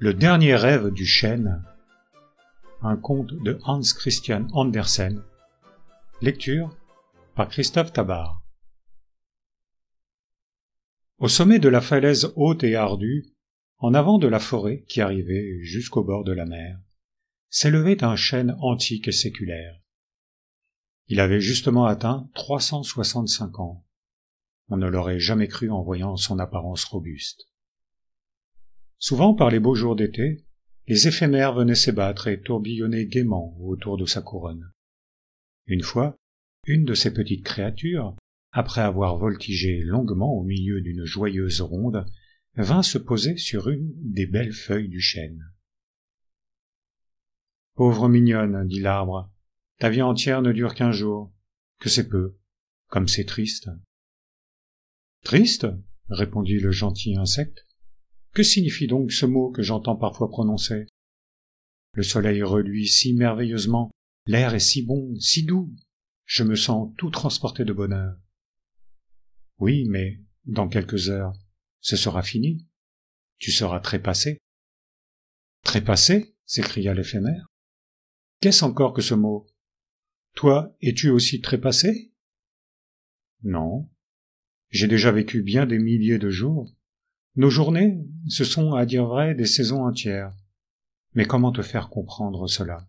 Le dernier rêve du chêne, un conte de Hans Christian Andersen, lecture par Christophe Tabar. Au sommet de la falaise haute et ardue, en avant de la forêt qui arrivait jusqu'au bord de la mer, s'élevait un chêne antique et séculaire. Il avait justement atteint 365 ans. On ne l'aurait jamais cru en voyant son apparence robuste. Souvent, par les beaux jours d'été, les éphémères venaient s'ébattre et tourbillonner gaiement autour de sa couronne. Une fois, une de ces petites créatures, après avoir voltigé longuement au milieu d'une joyeuse ronde, vint se poser sur une des belles feuilles du chêne. « Pauvre mignonne, dit l'arbre, ta vie entière ne dure qu'1 jour, que c'est peu, comme c'est triste. »« Triste » répondit le gentil insecte. « Que signifie donc ce mot que j'entends parfois prononcer ? Le soleil reluit si merveilleusement, l'air est si bon, si doux, je me sens tout transporté de bonheur. Oui, mais dans quelques heures, ce sera fini, tu seras trépassé. »« Trépassé » s'écria l'éphémère. « Qu'est-ce encore que ce mot ? Toi, es-tu aussi trépassé ? » ?»« Non, j'ai déjà vécu bien des milliers de jours. Nos journées, ce sont, à dire vrai, des saisons entières. Mais comment te faire comprendre cela ?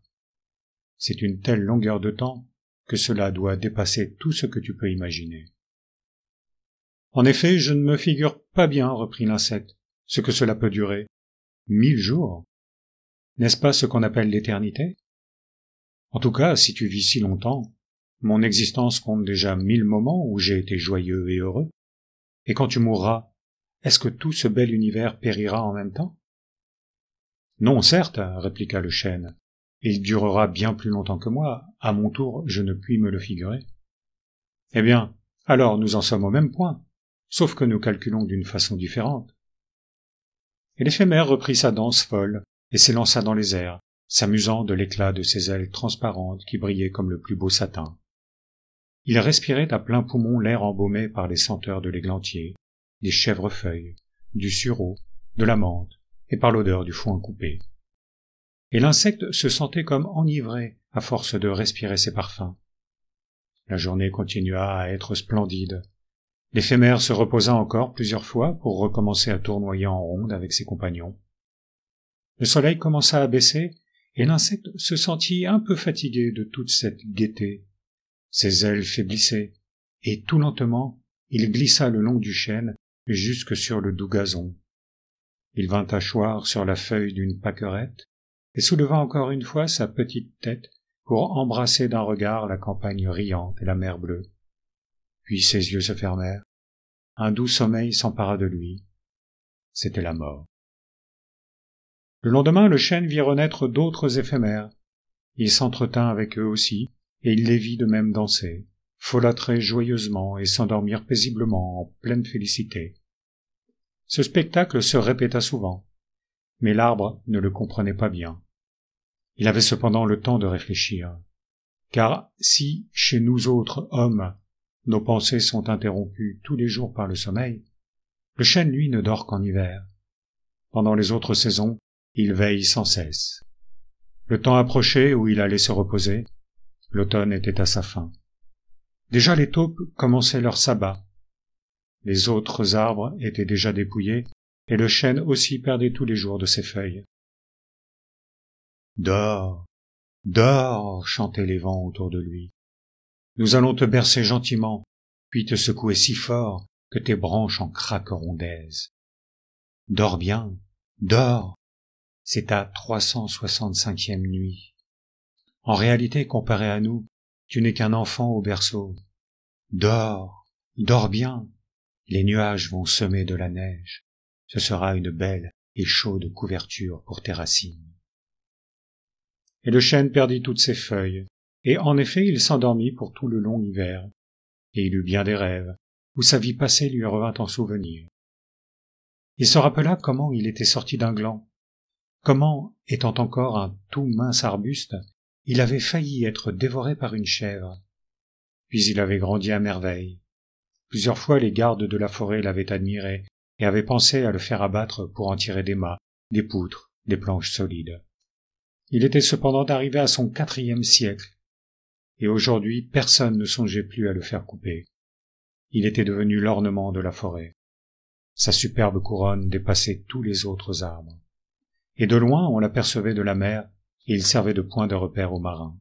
C'est une telle longueur de temps que cela doit dépasser tout ce que tu peux imaginer. »« En effet, je ne me figure pas bien, reprit l'insecte, ce que cela peut durer. 1000 jours. N'est-ce pas ce qu'on appelle l'éternité ? En tout cas, si tu vis si longtemps, mon existence compte déjà 1000 moments où j'ai été joyeux et heureux. Et quand tu mourras, est-ce que tout ce bel univers périra en même temps ? » ?»« Non, certes, répliqua le chêne, il durera bien plus longtemps que moi, à mon tour je ne puis me le figurer. »« Eh bien, alors nous en sommes au même point, sauf que nous calculons d'une façon différente. » Et l'éphémère reprit sa danse folle et s'élança dans les airs, s'amusant de l'éclat de ses ailes transparentes qui brillaient comme le plus beau satin. Il respirait à plein poumon l'air embaumé par les senteurs de l'églantier, des chèvrefeuilles, du sureau, de la menthe, et par l'odeur du foin coupé. Et l'insecte se sentait comme enivré à force de respirer ses parfums. La journée continua à être splendide. L'éphémère se reposa encore plusieurs fois pour recommencer à tournoyer en ronde avec ses compagnons. Le soleil commença à baisser, et l'insecte se sentit un peu fatigué de toute cette gaieté. Ses ailes faiblissaient, et tout lentement, il glissa le long du chêne jusque sur le doux gazon. Il vint asseoir sur la feuille d'une pâquerette et souleva encore une fois sa petite tête pour embrasser d'un regard la campagne riante et la mer bleue. Puis ses yeux se fermèrent. Un doux sommeil s'empara de lui. C'était la mort. Le lendemain, le chêne vit renaître d'autres éphémères. Il s'entretint avec eux aussi, et il les vit de même danser, folâtrer joyeusement et s'endormir paisiblement en pleine félicité. Ce spectacle se répéta souvent, mais l'arbre ne le comprenait pas bien. Il avait cependant le temps de réfléchir, car si, chez nous autres hommes, nos pensées sont interrompues tous les jours par le sommeil, le chêne, lui, ne dort qu'en hiver. Pendant les autres saisons, il veille sans cesse. Le temps approchait où il allait se reposer. L'automne était à sa fin. Déjà les taupes commençaient leur sabbat. Les autres arbres étaient déjà dépouillés, et le chêne aussi perdait tous les jours de ses feuilles. « Dors, dors !» chantaient les vents autour de lui. « Nous allons te bercer gentiment, puis te secouer si fort que tes branches en craqueront d'aise. Dors bien, dors ! C'est ta 365e nuit. En réalité, comparé à nous, tu n'es qu'un enfant au berceau. Dors, dors bien. Les nuages vont semer de la neige. Ce sera une belle et chaude couverture pour tes racines. » Et le chêne perdit toutes ses feuilles, et en effet il s'endormit pour tout le long hiver, et il eut bien des rêves, où sa vie passée lui revint en souvenir. Il se rappela comment il était sorti d'un gland, comment, étant encore un tout mince arbuste, il avait failli être dévoré par une chèvre. Puis il avait grandi à merveille. Plusieurs fois les gardes de la forêt l'avaient admiré et avaient pensé à le faire abattre pour en tirer des mâts, des poutres, des planches solides. Il était cependant arrivé à son 4e siècle, et aujourd'hui personne ne songeait plus à le faire couper. Il était devenu l'ornement de la forêt. Sa superbe couronne dépassait tous les autres arbres. Et de loin on l'apercevait de la mer, et il servait de point de repère aux marins.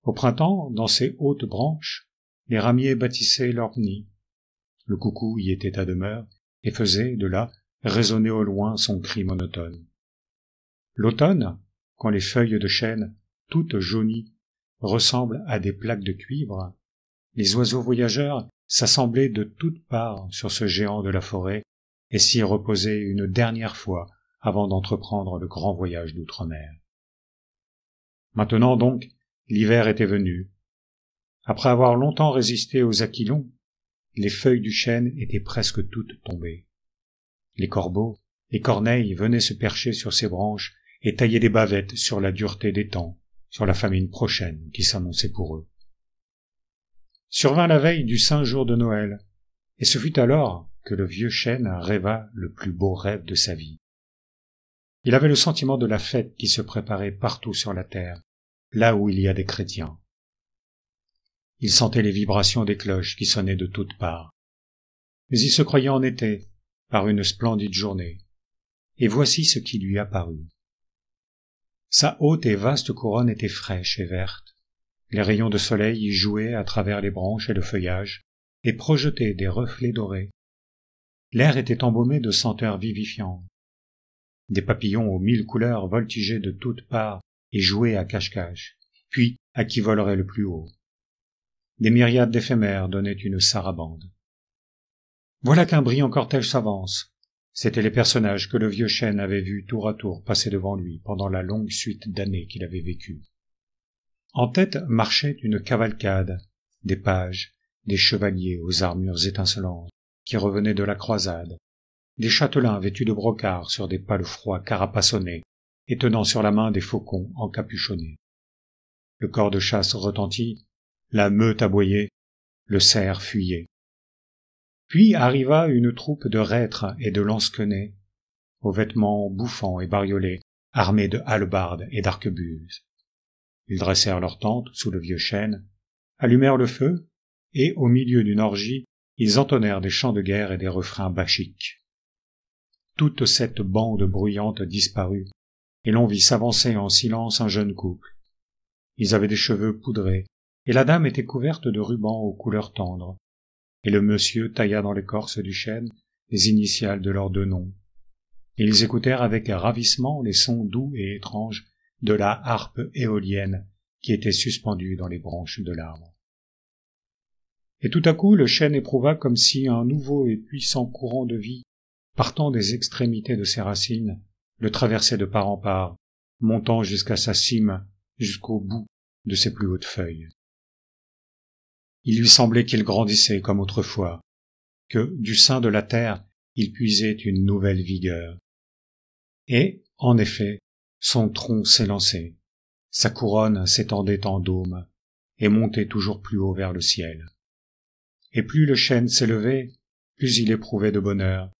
Au printemps, dans ses hautes branches, les ramiers bâtissaient leurs nids. Le coucou y était à demeure, et faisait, de là, résonner au loin son cri monotone. L'automne, quand les feuilles de chêne, toutes jaunies, ressemblent à des plaques de cuivre, les oiseaux voyageurs s'assemblaient de toutes parts sur ce géant de la forêt et s'y reposaient une dernière fois avant d'entreprendre le grand voyage d'outre-mer. Maintenant donc, l'hiver était venu. Après avoir longtemps résisté aux aquilons, les feuilles du chêne étaient presque toutes tombées. Les corbeaux, les corneilles venaient se percher sur ces branches et taillaient des bavettes sur la dureté des temps, sur la famine prochaine qui s'annonçait pour eux. Survint la veille du saint jour de Noël, et ce fut alors que le vieux chêne rêva le plus beau rêve de sa vie. Il avait le sentiment de la fête qui se préparait partout sur la terre, là où il y a des chrétiens. Il sentait les vibrations des cloches qui sonnaient de toutes parts. Mais il se croyait en été, par une splendide journée, et voici ce qui lui apparut. Sa haute et vaste couronne était fraîche et verte. Les rayons de soleil y jouaient à travers les branches et le feuillage, et projetaient des reflets dorés. L'air était embaumé de senteurs vivifiantes. Des papillons aux 1000 couleurs voltigeaient de toutes parts et jouaient à cache-cache, puis à qui volerait le plus haut. Des myriades d'éphémères donnaient une sarabande. Voilà qu'un brillant cortège s'avance. C'étaient les personnages que le vieux chêne avait vus tour à tour passer devant lui pendant la longue suite d'années qu'il avait vécue. En tête marchait une cavalcade, des pages, des chevaliers aux armures étincelantes, qui revenaient de la croisade, des châtelains vêtus de brocart sur des palefrois carapassonnés, et tenant sur la main des faucons encapuchonnés. Le corps de chasse retentit, la meute aboyait, le cerf fuyait. Puis arriva une troupe de reîtres et de lansquenets, aux vêtements bouffants et bariolés, armés de hallebardes et d'arquebuses. Ils dressèrent leur tente sous le vieux chêne, allumèrent le feu, et, au milieu d'une orgie, ils entonnèrent des chants de guerre et des refrains bachiques. Toute cette bande bruyante disparut, et l'on vit s'avancer en silence un jeune couple. Ils avaient des cheveux poudrés, et la dame était couverte de rubans aux couleurs tendres, et le monsieur tailla dans l'écorce du chêne les initiales de leurs 2 noms. Et ils écoutèrent avec ravissement les sons doux et étranges de la harpe éolienne qui était suspendue dans les branches de l'arbre. Et tout à coup le chêne éprouva comme si un nouveau et puissant courant de vie, partant des extrémités de ses racines, le traversait de part en part, montant jusqu'à sa cime, jusqu'au bout de ses plus hautes feuilles. Il lui semblait qu'il grandissait comme autrefois, que, du sein de la terre, il puisait une nouvelle vigueur. Et, en effet, son tronc s'élançait, sa couronne s'étendait en dôme, et montait toujours plus haut vers le ciel. Et plus le chêne s'élevait, plus il éprouvait de bonheur,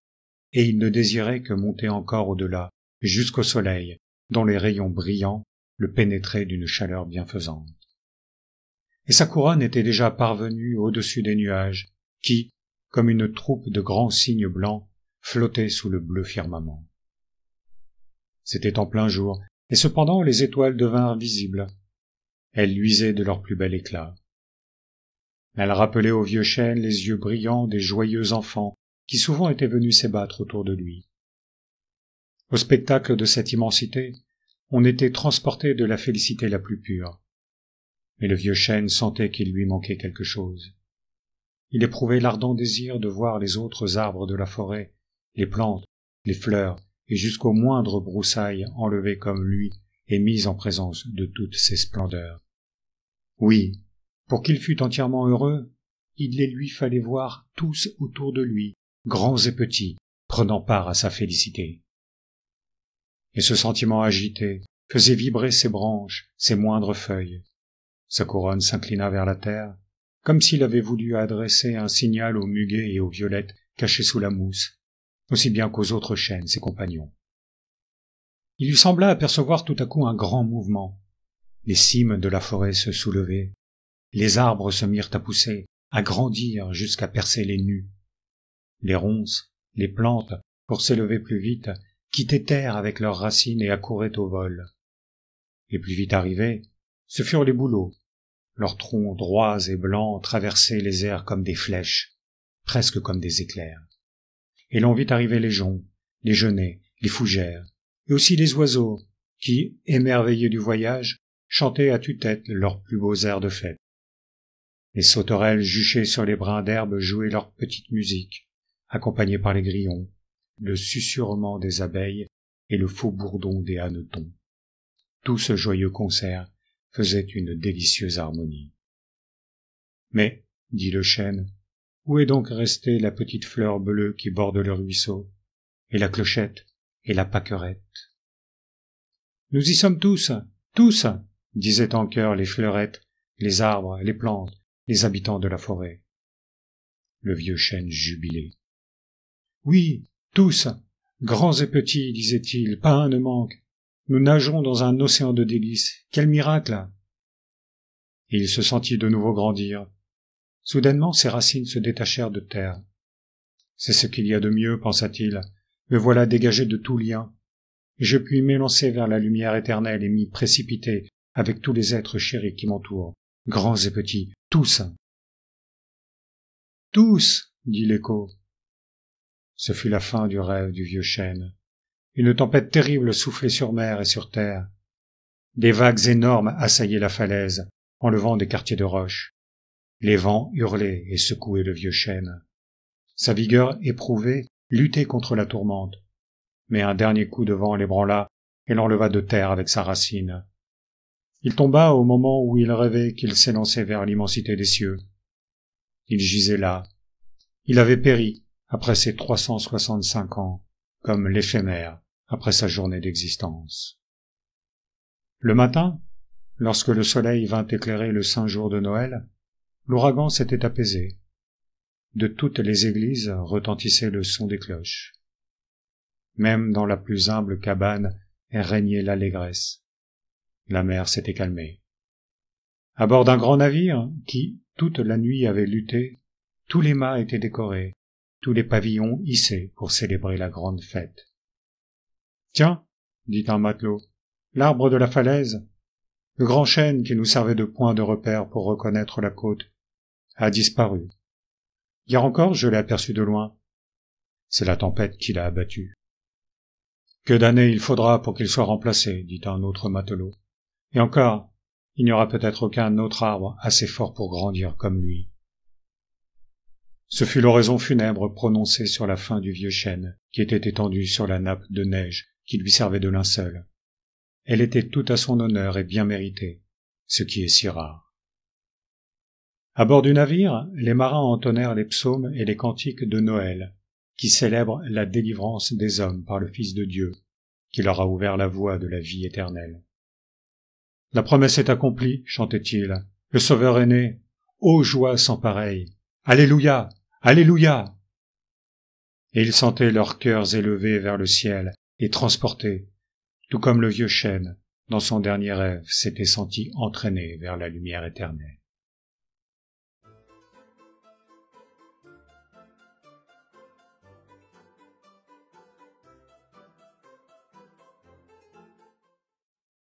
et il ne désirait que monter encore au-delà, jusqu'au soleil, dont les rayons brillants le pénétraient d'une chaleur bienfaisante. Et sa couronne était déjà parvenue au-dessus des nuages, qui, comme une troupe de grands cygnes blancs, flottaient sous le bleu firmament. C'était en plein jour, et cependant les étoiles devinrent visibles. Elles luisaient de leur plus bel éclat. Elles rappelaient au vieux chêne les yeux brillants des joyeux enfants qui souvent étaient venus s'ébattre autour de lui. Au spectacle de cette immensité, on était transporté de la félicité la plus pure. Mais le vieux chêne sentait qu'il lui manquait quelque chose. Il éprouvait l'ardent désir de voir les autres arbres de la forêt, les plantes, les fleurs, et jusqu'aux moindres broussailles enlevées comme lui et mises en présence de toutes ces splendeurs. Oui, pour qu'il fût entièrement heureux, il les lui fallait voir tous autour de lui, grands et petits, prenant part à sa félicité. Et ce sentiment agité faisait vibrer ses branches, ses moindres feuilles. Sa couronne s'inclina vers la terre, comme s'il avait voulu adresser un signal aux muguets et aux violettes cachés sous la mousse, aussi bien qu'aux autres chênes, ses compagnons. Il lui sembla apercevoir tout à coup un grand mouvement. Les cimes de la forêt se soulevaient. Les arbres se mirent à pousser, à grandir jusqu'à percer les nues. Les ronces, les plantes, pour s'élever plus vite, quittaient terre avec leurs racines et accouraient au vol. Les plus vite arrivés, ce furent les bouleaux. Leurs troncs droits et blancs traversaient les airs comme des flèches, presque comme des éclairs. Et l'on vit arriver les joncs, les genêts, les fougères, et aussi les oiseaux, qui, émerveillés du voyage, chantaient à tue-tête leurs plus beaux airs de fête. Les sauterelles juchées sur les brins d'herbe jouaient leur petite musique, accompagnée par les grillons, le susurrement des abeilles et le faux bourdon des hannetons. Tout ce joyeux concert faisait une délicieuse harmonie. Mais, dit le chêne, où est donc restée la petite fleur bleue qui borde le ruisseau, et la clochette, et la pâquerette? Nous y sommes tous, tous, disaient en chœur les fleurettes, les arbres, les plantes, les habitants de la forêt. Le vieux chêne jubilait. Oui, tous, grands et petits, disait-il, pas un ne manque. Nous nageons dans un océan de délices. Quel miracle! Et il se sentit de nouveau grandir. Soudainement, ses racines se détachèrent de terre. C'est ce qu'il y a de mieux, pensa-t-il. Me voilà dégagé de tout lien. Et je puis m'élancer vers la lumière éternelle et m'y précipiter avec tous les êtres chéris qui m'entourent, grands et petits, tous. Tous, dit l'écho. Ce fut la fin du rêve du vieux chêne. Une tempête terrible soufflait sur mer et sur terre. Des vagues énormes assaillaient la falaise, enlevant des quartiers de roches. Les vents hurlaient et secouaient le vieux chêne. Sa vigueur éprouvée luttait contre la tourmente, mais un dernier coup de vent l'ébranla et l'enleva de terre avec sa racine. Il tomba au moment où il rêvait qu'il s'élançait vers l'immensité des cieux. Il gisait là. Il avait péri après ses 365 ans, comme l'éphémère après sa journée d'existence. Le matin, lorsque le soleil vint éclairer le saint jour de Noël, l'ouragan s'était apaisé. De toutes les églises retentissait le son des cloches. Même dans la plus humble cabane régnait l'allégresse. La mer s'était calmée. À bord d'un grand navire, qui, toute la nuit, avait lutté, tous les mâts étaient décorés, tous les pavillons hissés pour célébrer la grande fête. « Tiens, dit un matelot, l'arbre de la falaise, le grand chêne qui nous servait de point de repère pour reconnaître la côte, a disparu. Hier encore, je l'ai aperçu de loin. C'est la tempête qui l'a abattu. Que d'années il faudra pour qu'il soit remplacé, dit un autre matelot. Et encore, il n'y aura peut-être aucun autre arbre assez fort pour grandir comme lui. Ce fut l'oraison funèbre prononcée sur la fin du vieux chêne, qui était étendu sur la nappe de neige qui lui servait de linceul. Elle était toute à son honneur et bien méritée, ce qui est si rare. À bord du navire, les marins entonnèrent les psaumes et les cantiques de Noël, qui célèbrent la délivrance des hommes par le Fils de Dieu, qui leur a ouvert la voie de la vie éternelle. La promesse est accomplie, chantait-il. Le Sauveur est né. Ô joie sans pareille. Alléluia! Alléluia! Et ils sentaient leurs cœurs élevés vers le ciel et transportés, tout comme le vieux chêne, dans son dernier rêve, s'était senti entraîné vers la lumière éternelle.